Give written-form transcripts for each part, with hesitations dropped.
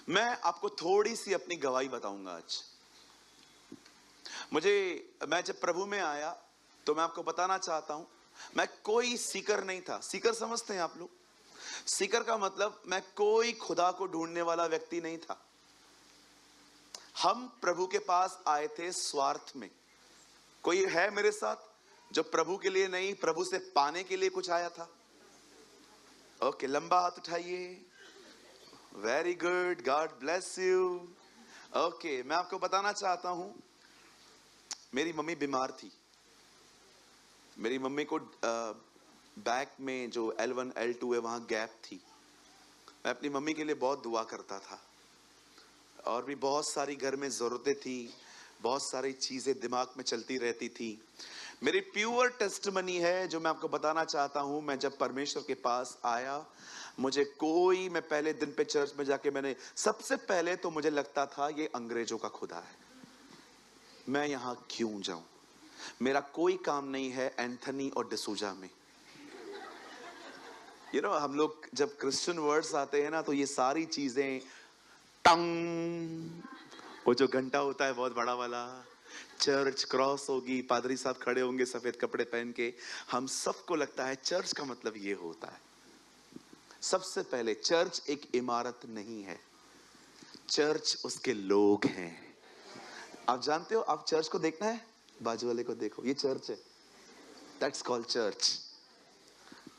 मैं आपको थोड़ी सी अपनी गवाही बताऊंगा आज। मैं जब प्रभु में आया तो मैं आपको बताना चाहता हूं, मैं कोई सीकर नहीं था। सीकर समझते हैं आप लोग? सीकर का मतलब मैं कोई खुदा को ढूंढने वाला व्यक्ति नहीं था। हम प्रभु के पास आए थे स्वार्थ में। कोई है मेरे साथ जो प्रभु के लिए नहीं, प्रभु से पाने के लिए कुछ आया था? ओके, लंबा हाथ उठाइए। Very good, God bless you. Okay, मैं आपको बताना चाहता हूं, मेरी मम्मी बीमार थी। मेरी मम्मी को बैक में जो L1 L2 है वहां गैप थी। मैं अपनी मम्मी के लिए बहुत दुआ करता था, और भी बहुत सारी घर में जरूरतें थी, बहुत सारी चीजें दिमाग में चलती रहती थी। मेरी प्योर टेस्टमनी है जो मैं आपको बताना चाहता हूं। मैं जब परमेश्वर के पास आया, मैं पहले दिन पे चर्च में जाके मैंने सबसे पहले तो मुझे लगता था ये अंग्रेजों का खुदा है, मैं यहां क्यों जाऊं, मेरा कोई काम नहीं है एंथनी और डिसूजा में। हम लोग जब क्रिश्चियन वर्ड्स आते हैं ना, तो ये सारी चीजें टंग, वो जो घंटा होता है बहुत बड़ा वाला, चर्च क्रॉस होगी, पादरी साहब खड़े होंगे सफेद कपड़े पहन के, हम सबको लगता है चर्च का मतलब ये होता है। सबसे पहले चर्च एक इमारत नहीं है, चर्च उसके लोग हैं। आप जानते हो, आप चर्च को देखना है, बाजू वाले को देखो, ये चर्च है। That's called church.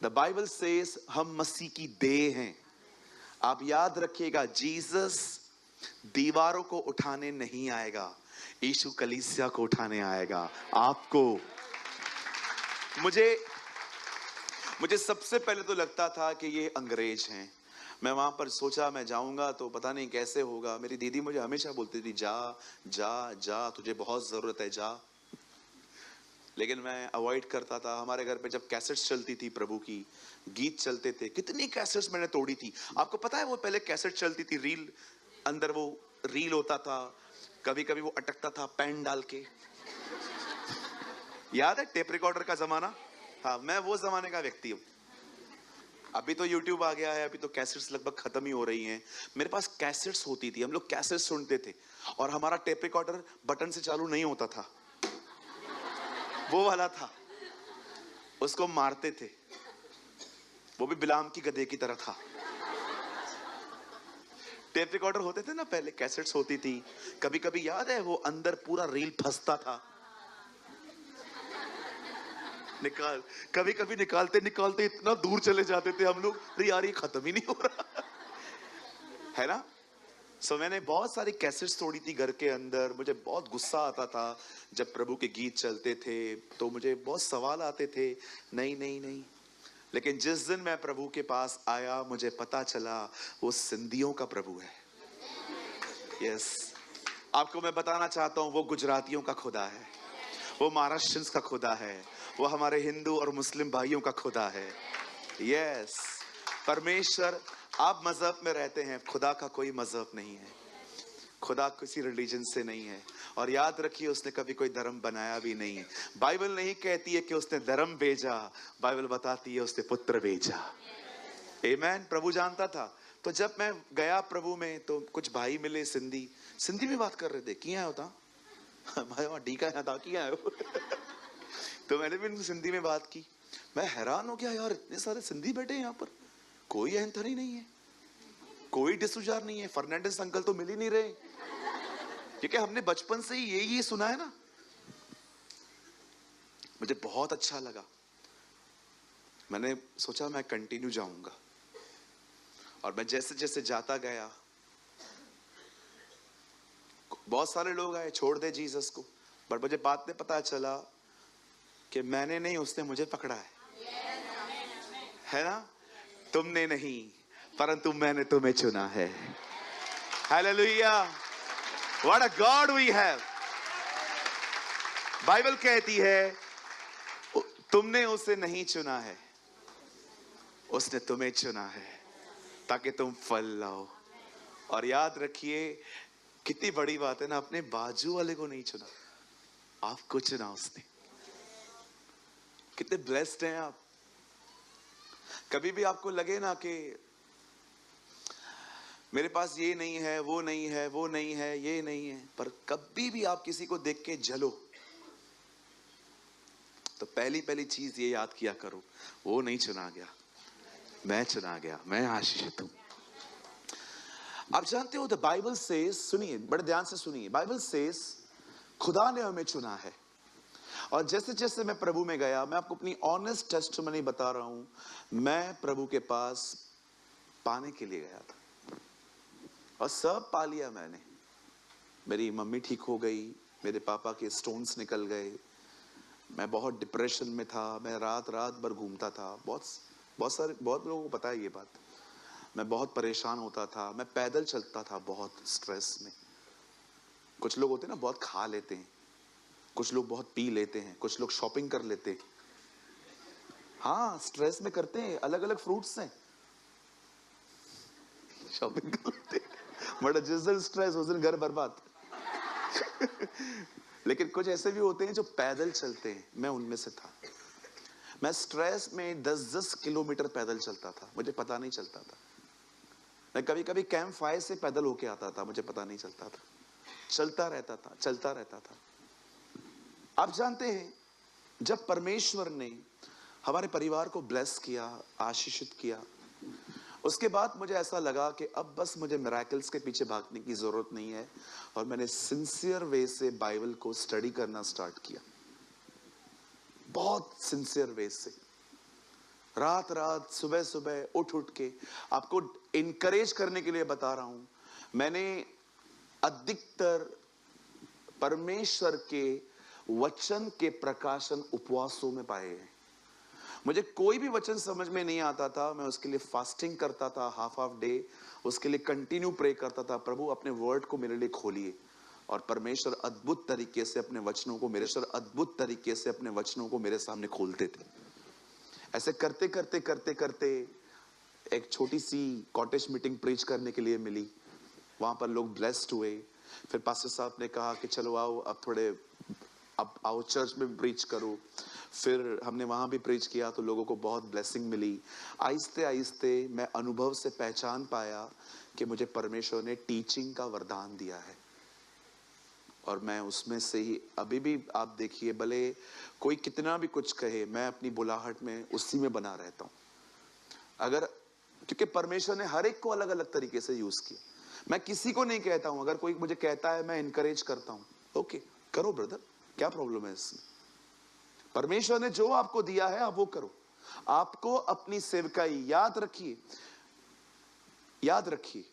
The Bible says हम मसीह की देह हैं। आप याद रखिएगा, जीसस दीवारों को उठाने नहीं आएगा, यीशु कलीसिया को उठाने आएगा। आपको मुझे सबसे पहले तो लगता था कि ये अंग्रेज हैं। मैं वहां पर सोचा मैं जाऊंगा तो पता नहीं कैसे होगा। मेरी दीदी मुझे हमेशा बोलती थी, जा जा जा, तुझे बहुत जरूरत है, जा। लेकिन मैं अवॉइड करता था। हमारे घर पे जब कैसेट्स चलती थी, प्रभु की गीत चलते थे, कितनी कैसेट्स मैंने तोड़ी थी। आपको पता है, वो पहले कैसेट चलती थी, रील, अंदर वो रील होता था, कभी कभी वो अटकता था पेन डाल के। याद है टेप रिकॉर्डर का जमाना? हाँ, मैं वो जमाने का व्यक्ति हूँ। अभी तो यूट्यूब आ गया है, अभी तो कैसेट्स लगभग खत्म ही हो रही हैं। मेरे पास कैसेट्स होती थी, हम लोग कैसेट्स सुनते थे, और हमारा टेप रिकॉर्डर बटन से चालू नहीं होता था, वो वाला था, उसको मारते थे, वो भी बिलाम की गधे की तरह था। टेप रिकॉर्डर होते थे ना पहले, कैसेट्स होती थी, कभी कभी याद है वो अंदर पूरा रील फंसता था। कभी कभी निकालते निकालते इतना दूर चले जाते थे हम लोग, अरे यार ये खत्म ही नहीं हो रहा है ना। मैंने बहुत सारी कैसेट्स तोड़ी थी घर के अंदर। मुझे बहुत गुस्सा आता था जब प्रभु के गीत चलते थे, तो मुझे बहुत सवाल आते थे, नहीं नहीं नहीं। लेकिन जिस दिन मैं प्रभु के पास आया, मुझे पता चला वो सिंधियों का प्रभु है। यस, आपको मैं बताना चाहता हूं, वो गुजरातियों का खुदा है, वो महाराष्ट्रियंस का खुदा है, वो हमारे हिंदू और मुस्लिम भाइयों का खुदा है। यस, परमेश्वर, आप मजहब में रहते हैं, खुदा का कोई मजहब नहीं है, खुदा किसी रिलीजन से नहीं है। और याद रखिए, उसने कभी कोई धर्म बनाया भी नहीं। बाइबल नहीं कहती है कि उसने धर्म भेजा, बाइबल बताती है उसने पुत्र भेजा। आमेन। प्रभु जानता था। तो जब मैं गया प्रभु में, तो कुछ भाई मिले सिंधी में बात कर रहे थे, किया होता भाई वहां डी का था, किया है तो मैंने भी उनसे सिंधी में बात की। मैं हैरान हो गया, यार इतने सारे सिंधी बैठे हैं यहाँ पर, कोई एंथनी नहीं है, कोई डिसूजार नहीं है, फर्नांडिस अंकल तो मिल ही नहीं रहे, क्योंकि हमने बचपन से ही यही सुना है ना। मुझे बहुत अच्छा लगा, मैंने सोचा मैं कंटिन्यू जाऊंगा, और मैं जैसे जैसे जाता गया, बहुत सारे लोग आए, छोड़ दे जीसस को, बट मुझे बाद में पता चला कि मैंने नहीं, उसने मुझे पकड़ा है ना। तुमने नहीं, परंतु मैंने तुम्हें चुना है। Hallelujah, what a God we have. Bible कहती है, तुमने उसे नहीं चुना है, उसने तुम्हें चुना है ताकि तुम फल लाओ। और याद रखिए, कितनी बड़ी बात है ना, अपने बाजू वाले को नहीं चुना, आपको चुना उसने। कितने ब्लेस्ड हैं आप। कभी भी आपको लगे ना कि मेरे पास ये नहीं है, वो नहीं है, वो नहीं है, ये नहीं है। पर कभी भी आप किसी को देख के जलो तो पहली पहली चीज ये याद किया करो, वो नहीं चुना गया, मैं चुना गया, मैं आशीषित हूं। आप जानते हो द बाइबल सेज, सुनिए बड़े ध्यान से सुनिए, बाइबल सेज खुदा ने हमें चुना है। और जैसे जैसे मैं प्रभु में गया, मैं आपको अपनी ऑनेस्ट टेस्टिमनी बता रहा हूं, मैं प्रभु के पास पाने के लिए गया था और सब पा लिया मैंने। मेरी मम्मी ठीक हो गई, मेरे पापा के स्टोन्स निकल गए, मैं बहुत डिप्रेशन में था, मैं रात रात भर घूमता था। बहुत लोगों को पता है ये बात। मैं बहुत परेशान होता था, मैं पैदल चलता था बहुत स्ट्रेस में। कुछ लोग होते हैं ना बहुत खा लेते हैं, कुछ लोग बहुत पी लेते हैं, कुछ लोग शॉपिंग कर लेते हैं। हाँ, स्ट्रेस में करते हैं, अलग अलग फ्रूट्स हैं, शॉपिंग कर लेते हैं। बट जिस दिन स्ट्रेस उस दिन घर बर्बाद। लेकिन कुछ ऐसे भी होते हैं जो पैदल चलते हैं, मैं उनमें से था। मैं स्ट्रेस में 10-10 किलोमीटर पैदल चलता था, मुझे पता नहीं चलता था। मैं कभी कभी कैंप फायर से पैदल होके आता था, मुझे पता नहीं चलता था। चलता रहता था, चलता रहता था। आप जानते हैं, जब परमेश्वर ने हमारे परिवार को ब्लेस किया, आशीषित किया, उसके बाद मुझे ऐसा लगा कि अब बस मुझे मिरेकल्स के पीछे भागने की जरूरत नहीं है। और मैंने सिंसियर वे से बाइबल को स्टडी करना स्टार्ट किया, बहुत सिंसियर वे से। रात रात, सुबह सुबह उठ उठ के, आपको इनकरेज करने के लिए बता रहा हूं, मैंने अधिकतर परमेश्वर के वचन के प्रकाशन उपवासों में पाए हैं। मुझे कोई भी वचन समझ में नहीं आता था, मैं उसके लिए फास्टिंग करता था, हाफ डे उसके लिए कंटिन्यू प्रे करता था, प्रभु अपने वर्ड को मेरे लिए खोलिए। और परमेश्वर अद्भुत तरीके से अपने वचनों को मेरे सामने खोलते थे। ऐसे करते करते करते करते एक छोटी सी कॉटेज मीटिंग प्रीच करने के लिए मिली, वहां पर लोग ब्लेस्ड हुए। फिर पास्टर साहब ने कहा कि चलो आओ, अब आओ चर्च में प्रीच करो। फिर हमने वहां भी प्रीच किया तो लोगों को बहुत ब्लेसिंग मिली। आहिस्ते आहिस्ते मैं अनुभव से पहचान पाया कि मुझे परमेश्वर ने टीचिंग का वरदान दिया है। और मैं उसमें से ही अभी भी, आप देखिए, भले कोई कितना भी कुछ कहे, मैं अपनी बुलाहट में उसी में बना रहता हूं। क्योंकि परमेश्वर ने हर एक को अलग अलग तरीके से यूज किया। मैं किसी को नहीं कहता हूं, अगर कोई मुझे कहता है मैं इनकरेज करता हूं, ओके करो ब्रदर, क्या प्रॉब्लम है इसमें। परमेश्वर ने जो आपको दिया है आप वो करो। आपको अपनी सेवकाई याद रखिए, याद रखिए,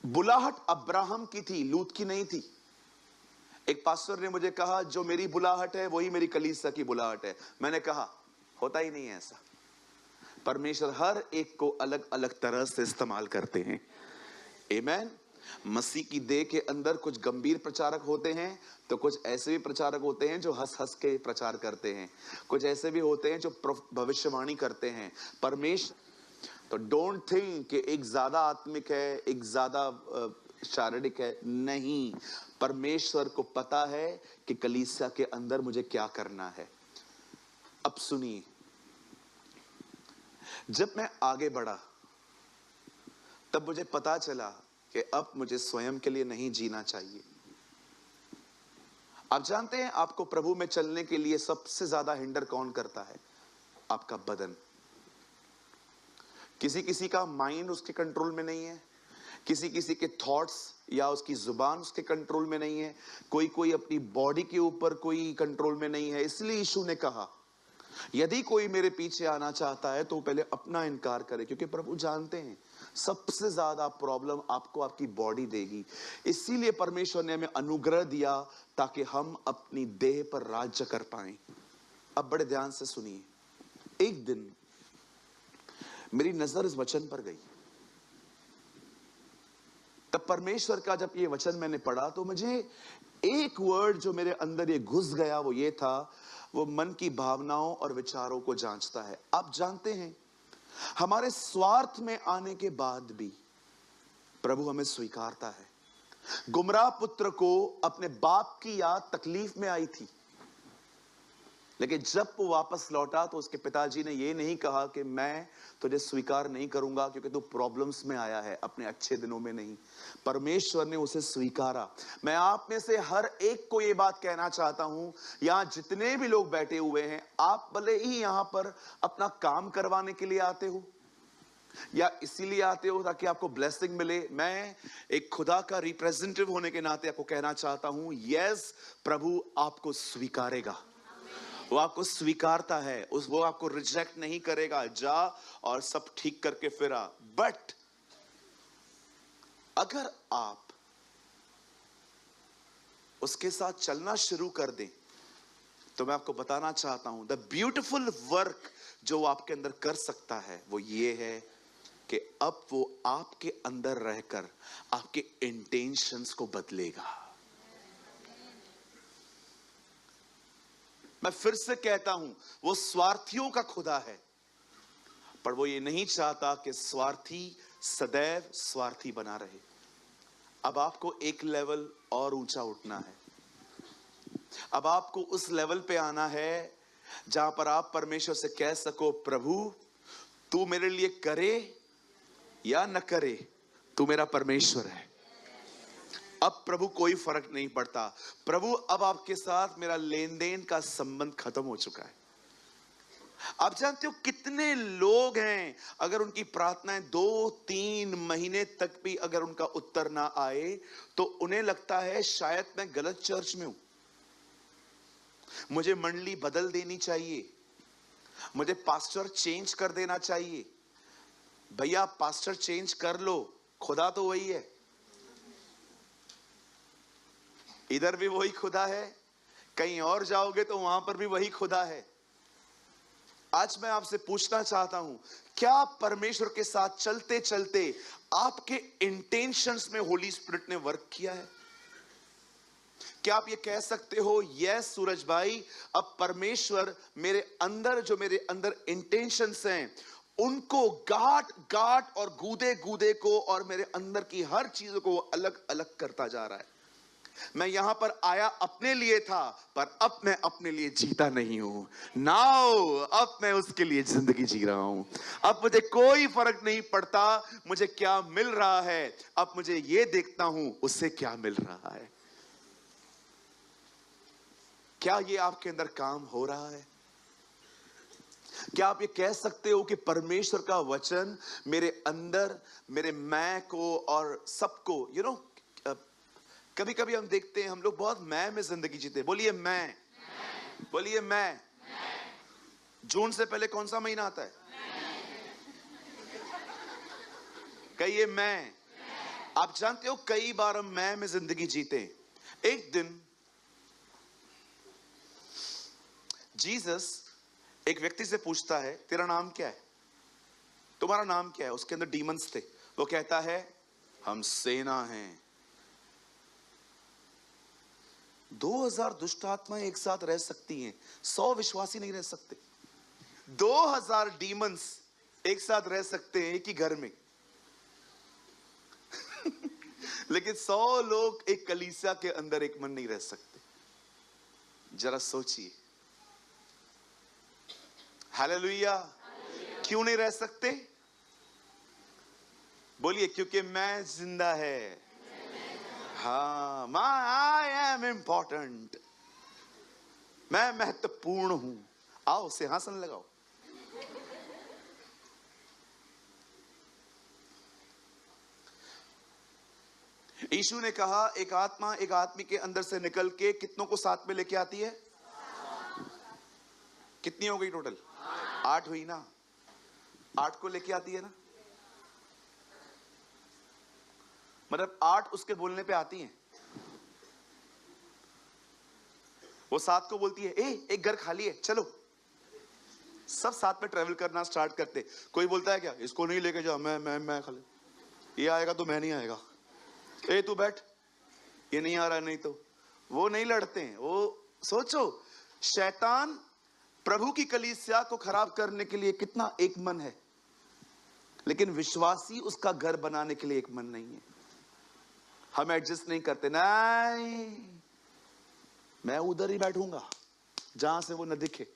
बुलाहट अब्राहम की थी, लूत की नहीं थी। एक पास्टर ने मुझे कहा जो मेरी बुलाहट है वही मेरी कलीसिया की बुलाहट है। मैंने कहा होता ही नहीं है ऐसा। परमेश्वर हर एक को अलग अलग तरह से इस्तेमाल करते हैं। आमीन। मसीह की देह के अंदर कुछ गंभीर प्रचारक होते हैं, तो कुछ ऐसे भी प्रचारक होते हैं जो हंस हंस के प्रचार करते हैं, कुछ ऐसे भी होते हैं जो भविष्यवाणी करते हैं। परमेश्वर तो डोंट थिंक कि एक ज्यादा आत्मिक है, एक ज्यादा शारीरिक है, नहीं। परमेश्वर को पता है कि कलीसिया के अंदर मुझे क्या करना है। अब सुनिए, जब मैं आगे बढ़ा तब मुझे पता चला कि अब मुझे स्वयं के लिए नहीं जीना चाहिए। आप जानते हैं, आपको प्रभु में चलने के लिए सबसे ज्यादा हिंडर कौन करता है? आपका बदन। किसी किसी का माइंड उसके कंट्रोल में नहीं है, किसी किसी के थॉट्स या उसकी जुबान उसके कंट्रोल में नहीं है, कोई कोई अपनी बॉडी के ऊपर कोई कंट्रोल में नहीं है। इसलिए यीशु ने कहा यदि कोई मेरे पीछे आना चाहता है तो पहले अपना इनकार करे, क्योंकि प्रभु जानते हैं सबसे ज्यादा प्रॉब्लम आपको आपकी बॉडी देगी। इसीलिए परमेश्वर ने हमें अनुग्रह दिया ताकि हम अपनी देह पर राज्य कर पाएं। अब बड़े ध्यान से सुनिए, एक दिन मेरी नजर इस वचन पर गई। तब परमेश्वर का जब ये वचन मैंने पढ़ा तो मुझे एक वर्ड जो मेरे अंदर ये घुस गया, वो ये था, वो मन की भावनाओं और विचारों को जांचता है। आप जानते हैं, हमारे स्वार्थ में आने के बाद भी प्रभु हमें स्वीकारता है। गुमराह पुत्र को अपने बाप की याद तकलीफ में आई थी, लेकिन जब वो वापस लौटा तो उसके पिताजी ने ये नहीं कहा कि मैं तुझे स्वीकार नहीं करूंगा क्योंकि तू प्रॉब्लम्स में आया है, अपने अच्छे दिनों में नहीं। परमेश्वर ने उसे स्वीकारा। मैं आप में से हर एक को ये बात कहना चाहता हूं, यहां जितने भी लोग बैठे हुए हैं, आप भले ही यहां पर अपना काम करवाने के लिए आते हो या इसीलिए आते हो ताकि आपको ब्लेसिंग मिले, मैं एक खुदा का रिप्रेजेंटेटिव होने के नाते आपको कहना चाहता हूं, यस, प्रभु आपको स्वीकारेगा। वो आपको स्वीकारता है, वो आपको रिजेक्ट नहीं करेगा। जा और सब ठीक करके फिर आ। बट अगर आप उसके साथ चलना शुरू कर दें तो मैं आपको बताना चाहता हूं, द ब्यूटीफुल वर्क जो वो आपके अंदर कर सकता है वो ये है कि अब वो आपके अंदर रहकर आपके इंटेंशंस को बदलेगा। मैं फिर से कहता हूं, वो स्वार्थियों का खुदा है, पर वो ये नहीं चाहता कि स्वार्थी सदैव स्वार्थी बना रहे। अब आपको एक लेवल और ऊंचा उठना है। अब आपको उस लेवल पे आना है जहां पर आप परमेश्वर से कह सको, प्रभु तू मेरे लिए करे या न करे, तू मेरा परमेश्वर है। अब प्रभु कोई फर्क नहीं पड़ता। प्रभु अब आपके साथ मेरा लेन देन का संबंध खत्म हो चुका है। आप जानते हो कितने लोग हैं, अगर उनकी प्रार्थनाएं 2-3 महीने तक भी अगर उनका उत्तर ना आए तो उन्हें लगता है शायद मैं गलत चर्च में हूं, मुझे मंडली बदल देनी चाहिए, मुझे पास्टर चेंज कर देना चाहिए। भैया पास्टर चेंज कर लो, खुदा तो वही है, इधर भी वही खुदा है, कहीं और जाओगे तो वहां पर भी वही खुदा है। आज मैं आपसे पूछना चाहता हूं, क्या परमेश्वर के साथ चलते चलते आपके इंटेंशंस में होली स्पिरिट ने वर्क किया है? क्या आप ये कह सकते हो, यस सूरज भाई, अब परमेश्वर मेरे अंदर, जो मेरे अंदर इंटेंशंस हैं उनको गाट गाट और गूदे गूदे को और मेरे अंदर की हर चीजों को अलग अलग करता जा रहा है। मैं यहां पर आया अपने लिए था, पर अब मैं अपने लिए जीता नहीं हूं। नाउ अब मैं उसके लिए जिंदगी जी रहा हूं। अब मुझे कोई फर्क नहीं पड़ता मुझे क्या मिल रहा है, अब मुझे यह देखता हूं उससे क्या मिल रहा है। क्या ये आपके अंदर काम हो रहा है? क्या आप ये कह सकते हो कि परमेश्वर का वचन मेरे अंदर, मेरे मैं को और सबको, कभी कभी हम देखते हैं हम लोग बहुत मैं में जिंदगी जीते। बोलिए मैं, बोलिए मैं। जून से पहले कौन सा महीना आता है? कहिए मैं। आप जानते हो कई बार हम मैं में जिंदगी जीते। एक दिन जीसस एक व्यक्ति से पूछता है, तेरा नाम क्या है? तुम्हारा नाम क्या है? उसके अंदर डीमंस थे। वो कहता है, हम सेना हैं। 2000 दुष्ट आत्माएं एक साथ रह सकती हैं, 100 विश्वासी नहीं रह सकते। 2000 डीमंस एक साथ रह सकते हैं एक ही घर में लेकिन 100 लोग एक कलीसिया के अंदर एक मन नहीं रह सकते। जरा सोचिए। हालेलुया। क्यों नहीं रह सकते? बोलिए, क्योंकि मैं जिंदा है। हाँ, आई एम इंपॉर्टेंट, मैं महत्वपूर्ण हूं। आओ सिंहासन लगाओ। यीशु ने कहा, एक आत्मा एक आदमी के अंदर से निकल के कितनों को साथ में लेके आती है? कितनी हो गई टोटल? 8 हुई ना? 8 को लेके आती है ना, मतलब 8 उसके बोलने पे आती हैं। वो 7 को बोलती है, एक घर खाली है, चलो। सब साथ में ट्रेवल करना स्टार्ट करते। कोई बोलता है क्या, इसको नहीं लेके जाओ, मैं खाली, ये आएगा तो मैं नहीं आएगा, तू बैठ, ये नहीं आ रहा नहीं तो। वो नहीं लड़ते हैं। वो सोचो, शैतान प्रभु की कलीसिया को खराब करने के लिए कितना एक मन है, लेकिन विश्वासी उसका घर बनाने के लिए एक मन नहीं है। हम एडजस्ट नहीं करते, नहीं मैं उधर ही बैठूंगा जहां से वो न दिखे।